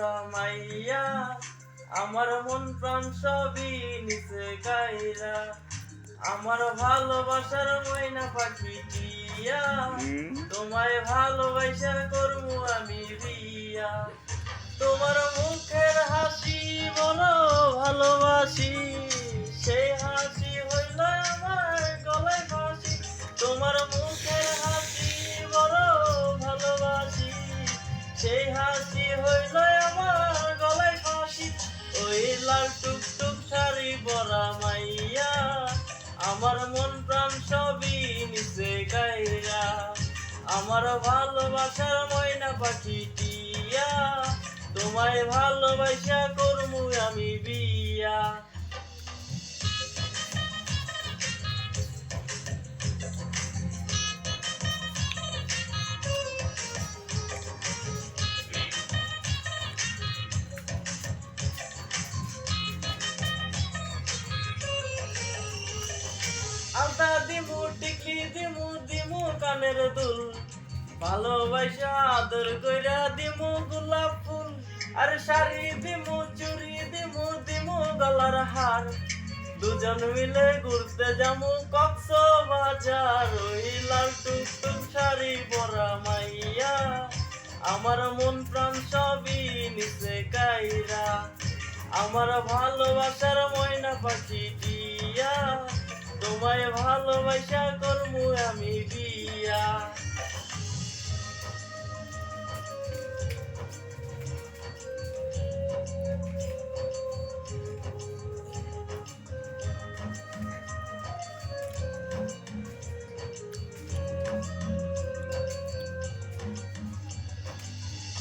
পরা মাইয়া, আমার মন প্রাণ সবই নিচে গাইরা, আমার ভালোবাসার ময়না পাখি টিয়া, তোমায় ভালোবাসা করবো আমি বিয়া। তোমার মুখের হাসি বলো ভালোবাসি, সেই হাসি হইল আমার গলায় ফাঁসি। তোমার মুখের হাসি বলো ভালোবাসি, সেই হাসি হইল আমার গলায় ফাঁসি। ওই লাল টুকটুক শাড়ি পরা মাইয়া, আমার মন প্রাণ সবই নিচে গাইরা, আমার ভালোবাসার ময়না পাখি টিয়া, তোমায় ভালোবাসা করমু আমি বিয়া। আলতা দিমু টিকলি দিমু দিমু কানের দুল, ভালোবাসা আদর কইরা দিমু গোলাপ ফুল। আর শাড়ি দিমু চুড়ি দিমু দিমু গলার হার, দুজন মিলে ঘুরতে যামু কক্সবাজার। ওই লাল টুকটুক শাড়ি পরা মাইয়া, আমার মন প্রাণ সবই নিচে গাইরা, আমার ভালোবাসার ময়না পাখি টিয়া, তোমায় ভালোবাসা করমু আমি বিয়া।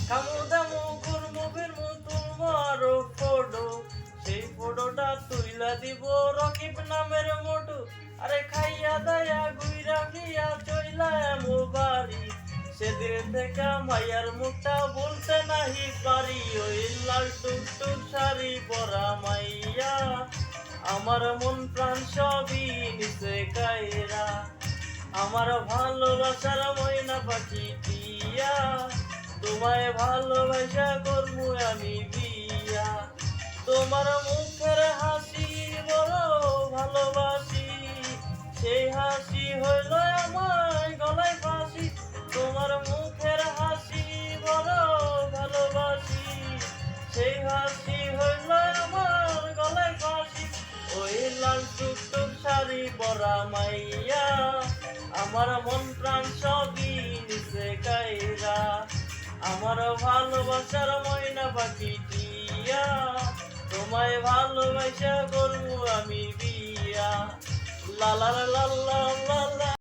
কামু দামু ঘুরমু ফিরমু তুলবো আরো ফটো, সেই ফটোটা তুইলা দিব রকিব নামের মোটু। আরে খাইয়া দায়া গুইরা গিয়া চইলা এমু বাড়ি, সেদিন থেকে মাইয়ার মুখটা বলতে নাহি পারি। ওই লাল টুকটুক শাড়ি পরা মাইয়া, আমার মন প্রাণ সবই নিচে গাইরা, আমার ভালোবাসার ময়না পাখি টিয়া, তোমায় ভালোবাসা করবো আমি বিয়া। তোমার মুখের হাসি বড় ভালোবাসি, সেই হাসি হইল আমার গলায় ফাঁসি। তোমার মুখের হাসি বড় ভালোবাসি, সেই হাসি হইল আমার গলায় ফাঁসি। ওই লাল টুকটুক শাড়ি পরা মাইয়া, আমার মন প্রাণ সবই নিচে গাইরা, আমার ভালোবাসার ময়না পাখি টিয়া, তোমায় ভালোবাসা করবো আমি বিয়া। লা লা লা লা লা লা।